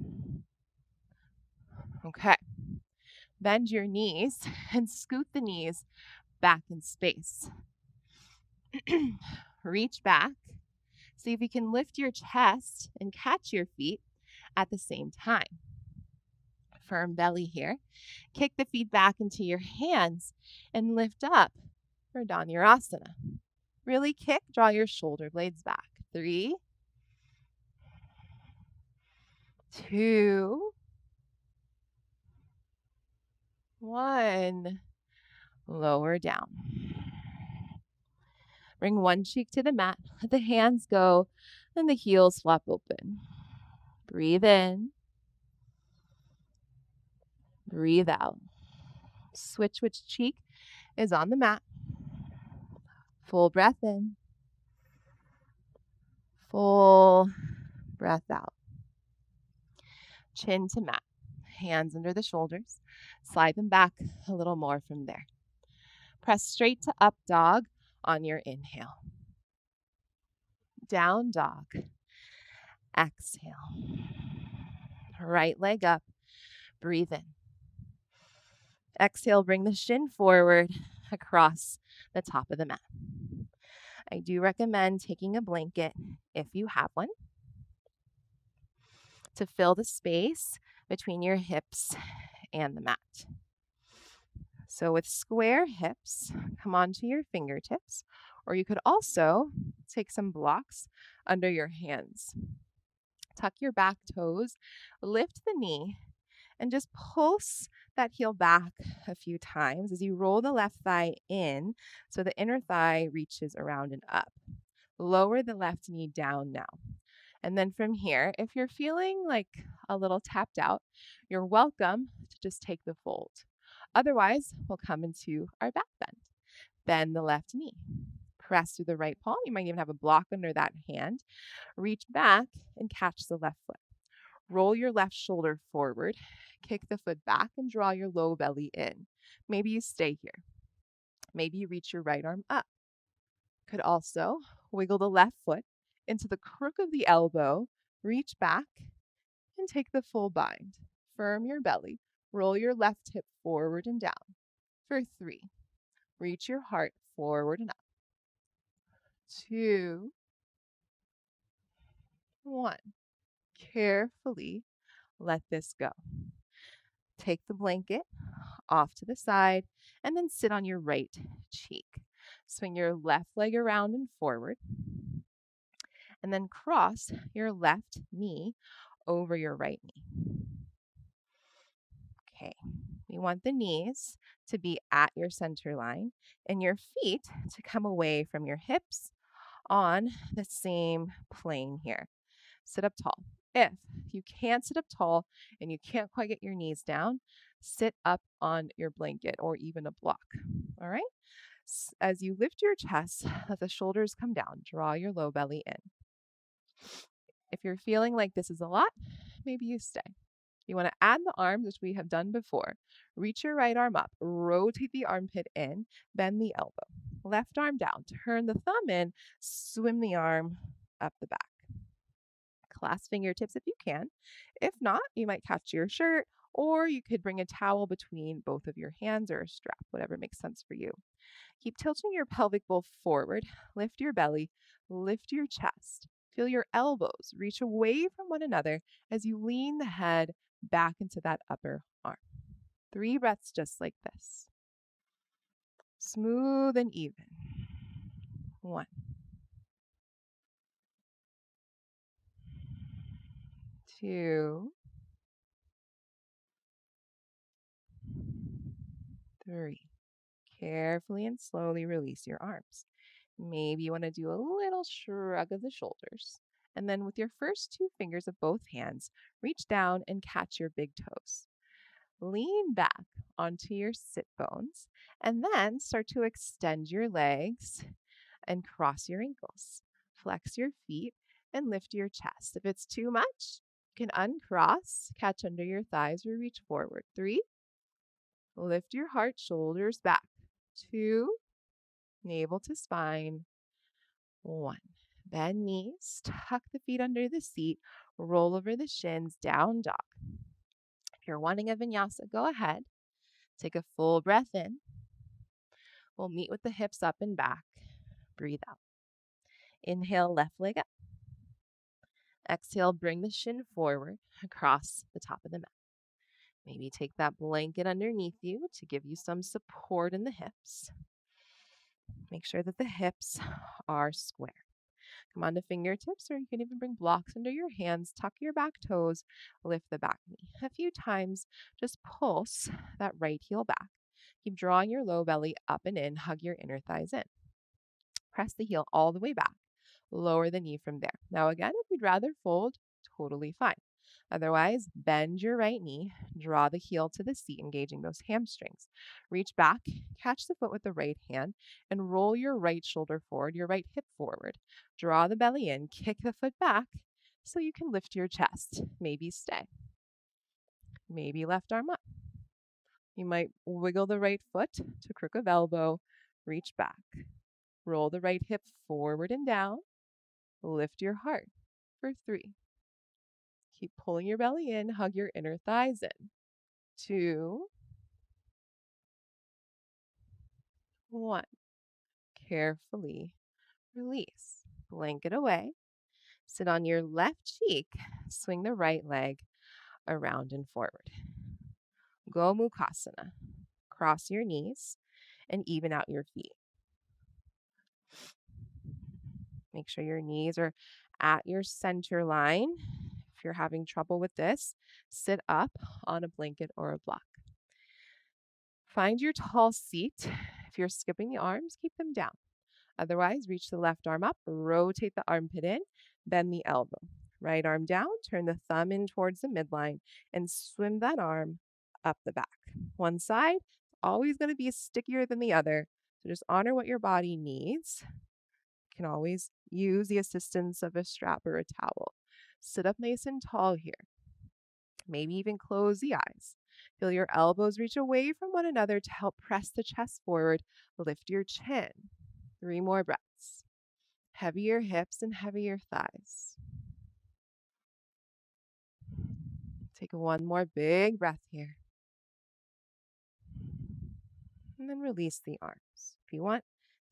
Okay. Bend your knees and scoot the knees back in space. Reach back. See if you can lift your chest and catch your feet at the same time. Firm belly here. Kick the feet back into your hands and lift up for Dhanurasana. Really kick, draw your shoulder blades back. 3, 2, 1. Lower down. Bring one cheek to the mat. Let the hands go and the heels flop open. Breathe in. Breathe out. Switch which cheek is on the mat. Full breath in. Full breath out. Chin to mat. Hands under the shoulders. Slide them back a little more from there. Press straight to up dog on your inhale. Down dog. Exhale. Right leg up. Breathe in. Exhale, bring the shin forward across the top of the mat. I do recommend taking a blanket, if you have one, to fill the space between your hips and the mat. So with square hips, come onto your fingertips, or you could also take some blocks under your hands. Tuck your back toes, lift the knee, And just pulse that heel back a few times as you roll the left thigh in so the inner thigh reaches around and up. Lower the left knee down now. And then from here, if you're feeling like a little tapped out, you're welcome to just take the fold. Otherwise, we'll come into our back bend. Bend the left knee. Press through the right palm. You might even have a block under that hand. Reach back and catch the left foot. Roll your left shoulder forward, kick the foot back, and draw your low belly in. Maybe you stay here. Maybe you reach your right arm up. Could also wiggle the left foot into the crook of the elbow, reach back, and take the full bind. Firm your belly. Roll your left hip forward and down. For 3. Reach your heart forward and up. 2, 1. Carefully let this go. Take the blanket off to the side and then sit on your right cheek. Swing your left leg around and forward. And then cross your left knee over your right knee. Okay, we want the knees to be at your center line and your feet to come away from your hips on the same plane here. Sit up tall. If you can't sit up tall and you can't quite get your knees down, sit up on your blanket or even a block. All right? As you lift your chest, let the shoulders come down. Draw your low belly in. If you're feeling like this is a lot, maybe you stay. You want to add the arms, which we have done before. Reach your right arm up, rotate the armpit in, bend the elbow. Left arm down, turn the thumb in, swim the arm up the back. Clasp fingertips if you can. If not, you might catch your shirt, or you could bring a towel between both of your hands or a strap, whatever makes sense for you. Keep tilting your pelvic bowl forward, lift your belly, lift your chest. Feel your elbows reach away from one another as you lean the head back into that upper arm. 3 breaths just like this. Smooth and even. 1. 2. 3. Carefully and slowly release your arms. Maybe you want to do a little shrug of the shoulders. And then with your first 2 fingers of both hands, reach down and catch your big toes. Lean back onto your sit bones and then start to extend your legs and cross your ankles. Flex your feet and lift your chest. If it's too much, you can uncross, catch under your thighs or reach forward. 3. Lift your heart, shoulders back. 2. Navel to spine. 1. Bend knees, tuck the feet under the seat, roll over the shins, down dog. If you're wanting a vinyasa, go ahead. Take a full breath in. We'll meet with the hips up and back. Breathe out. Inhale, left leg up. Exhale, bring the shin forward across the top of the mat. Maybe take that blanket underneath you to give you some support in the hips. Make sure that the hips are square. Come on to fingertips, or you can even bring blocks under your hands. Tuck your back toes, lift the back knee. A few times, just pulse that right heel back. Keep drawing your low belly up and in. Hug your inner thighs in. Press the heel all the way back. Lower the knee from there. Now again, if you'd rather fold, totally fine. Otherwise, bend your right knee, draw the heel to the seat, engaging those hamstrings. Reach back, catch the foot with the right hand, and roll your right shoulder forward, your right hip forward. Draw the belly in, kick the foot back so you can lift your chest. Maybe stay. Maybe left arm up. You might wiggle the right foot to crook of elbow, reach back. Roll the right hip forward and down. Lift your heart for 3. Keep pulling your belly in, hug your inner thighs in. 2, 1. Carefully release. Blanket away. Sit on your left cheek. Swing the right leg around and forward. Gomukhasana. Cross your knees and even out your feet. Make sure your knees are at your center line. If you're having trouble with this, sit up on a blanket or a block. Find your tall seat. If you're skipping the arms, keep them down. Otherwise, reach the left arm up, rotate the armpit in, bend the elbow. Right arm down, turn the thumb in towards the midline, and swim that arm up the back. One side, always going to be stickier than the other. So just honor what your body needs. You can always use the assistance of a strap or a towel. Sit up nice and tall here. Maybe even close the eyes. Feel your elbows reach away from one another to help press the chest forward. Lift your chin. 3 more breaths. Heavier hips and heavier thighs. Take one more big breath here. And then release the arms. If you want,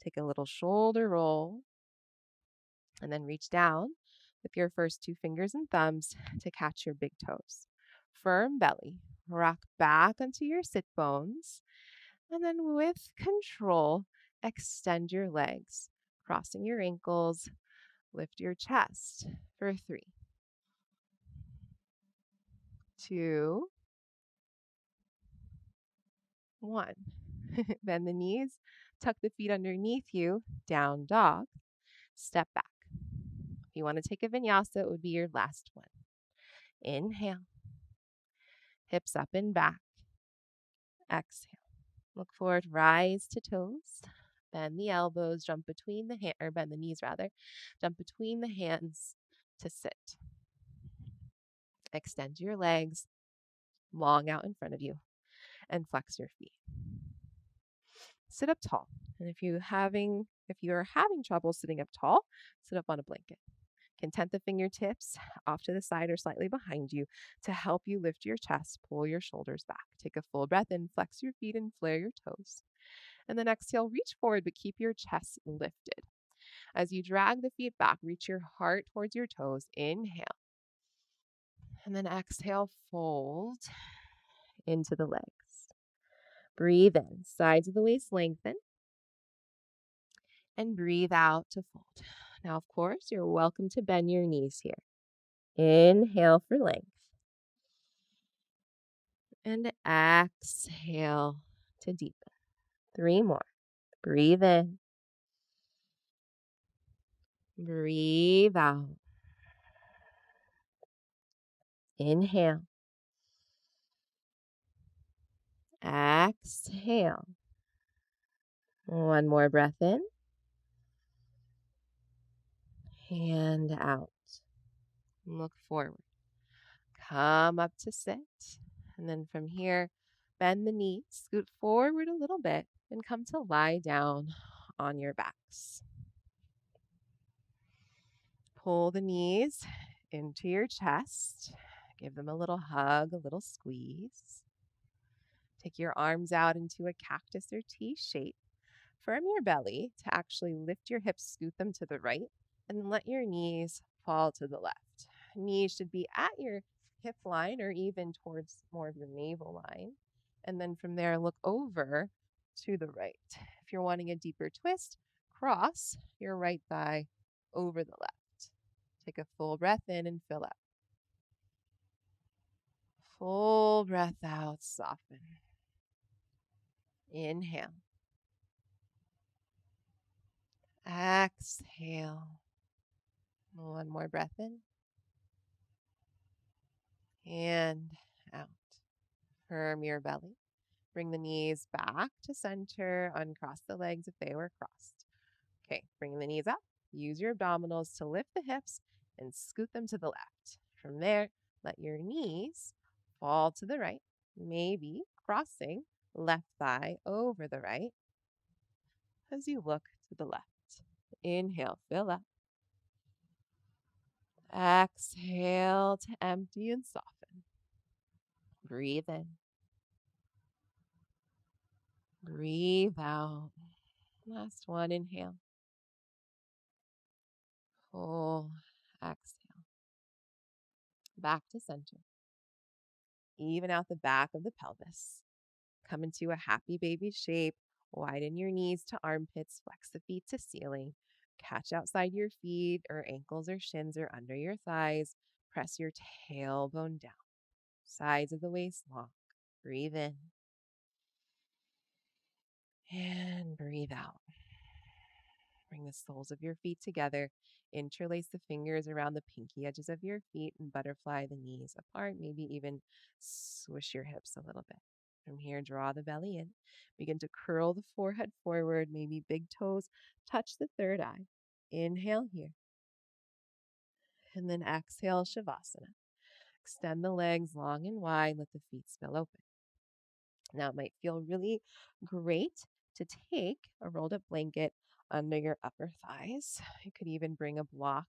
take a little shoulder roll. And then reach down with your first 2 fingers and thumbs to catch your big toes. Firm belly. Rock back onto your sit bones. And then with control, extend your legs, crossing your ankles. Lift your chest for 3, 2, 1. Bend the knees, tuck the feet underneath you, down dog, step back. If you want to take a vinyasa, it would be your last one. Inhale, hips up and back. Exhale. Look forward, rise to toes. Bend the elbows, jump between the hands, or bend the knees rather. Jump between the hands to sit. Extend your legs long out in front of you and flex your feet. Sit up tall. And if you are having trouble sitting up tall, sit up on a blanket. Content the fingertips off to the side or slightly behind you to help you lift your chest, pull your shoulders back. Take a full breath in, flex your feet and flare your toes. And then exhale, reach forward, but keep your chest lifted. As you drag the feet back, reach your heart towards your toes. Inhale. And then exhale, fold into the legs. Breathe in, sides of the waist lengthen. And breathe out to fold. Now, of course, you're welcome to bend your knees here. Inhale for length. And exhale to deepen. 3 more. Breathe in. Breathe out. Inhale. Exhale. 1 more breath in. And out. Look forward. Come up to sit. And then from here, bend the knees, scoot forward a little bit, and come to lie down on your backs. Pull the knees into your chest. Give them a little hug, a little squeeze. Take your arms out into a cactus or T shape. Firm your belly to actually lift your hips, scoot them to the right, and let your knees fall to the left. Knees should be at your hip line or even towards more of your navel line. And then from there, look over to the right. If you're wanting a deeper twist, cross your right thigh over the left. Take a full breath in and fill out. Full breath out, soften. Inhale. Exhale. 1 more breath in. And out. Firm your belly. Bring the knees back to center. Uncross the legs if they were crossed. Okay, bring the knees up. Use your abdominals to lift the hips and scoot them to the left. From there, let your knees fall to the right, maybe crossing left thigh over the right as you look to the left. Inhale, fill up. Exhale to empty and soften. Breathe in. Breathe out. Last one, inhale. Full exhale. Back to center. Even out the back of the pelvis. Come into a happy baby shape. Widen your knees to armpits. Flex the feet to ceiling. Catch outside your feet or ankles or shins or under your thighs. Press your tailbone down, sides of the waist long. Breathe in and breathe out. Bring the soles of your feet together. Interlace the fingers around the pinky edges of your feet and butterfly the knees apart. Maybe even swish your hips a little bit. From here, draw the belly in. Begin to curl the forehead forward. Maybe big toes touch the third eye. Inhale here. And then exhale, Shavasana. Extend the legs long and wide. Let the feet spill open. Now, it might feel really great to take a rolled up blanket under your upper thighs. You could even bring a block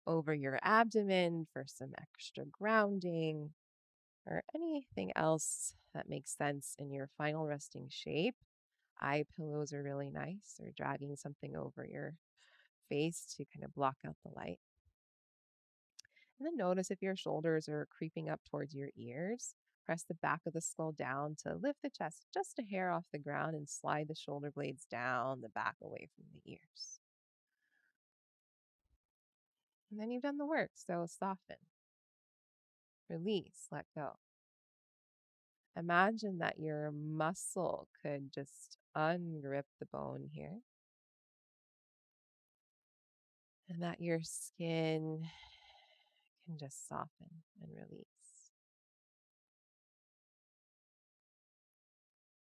over your abdomen for some extra grounding or anything else that makes sense in your final resting shape. Eye pillows are really nice, or dragging something over your face to kind of block out the light. And then notice if your shoulders are creeping up towards your ears. Press the back of the skull down to lift the chest just a hair off the ground and slide the shoulder blades down the back away from the ears. And then you've done the work, so soften, release, let go. Imagine that your muscle could just ungrip the bone here, and that your skin can just soften and release.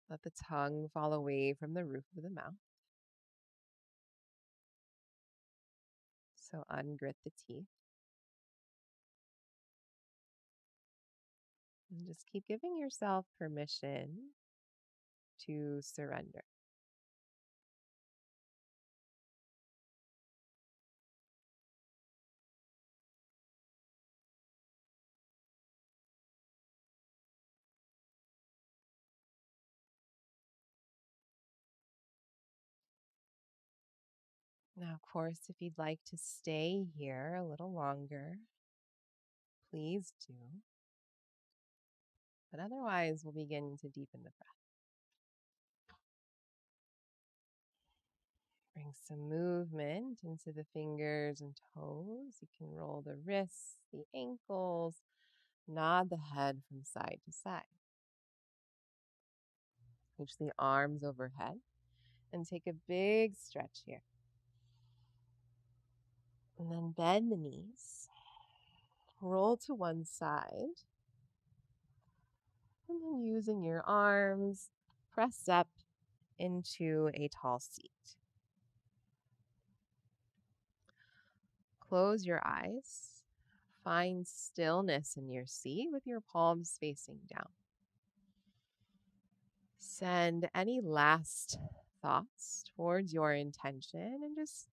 Let the tongue fall away from the roof of the mouth. So ungrit the teeth. And just keep giving yourself permission to surrender. Now, of course, if you'd like to stay here a little longer, please do. But otherwise, we'll begin to deepen the breath. Bring some movement into the fingers and toes. You can roll the wrists, the ankles, nod the head from side to side. Reach the arms overhead and take a big stretch here. And then bend the knees. Roll to one side. And then using your arms, press up into a tall seat. Close your eyes. Find stillness in your seat with your palms facing down. Send any last thoughts towards your intention and just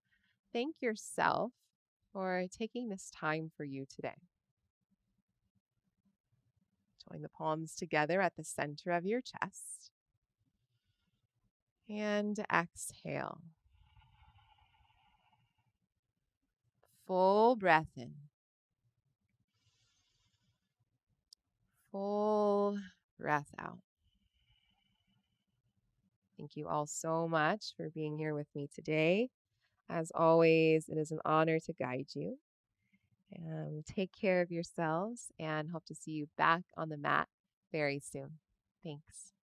thank yourself for taking this time for you today. Join the palms together at the center of your chest. And exhale. Full breath in. Full breath out. Thank you all so much for being here with me today. As always, it is an honor to guide you. Take care of yourselves and hope to see you back on the mat very soon. Thanks.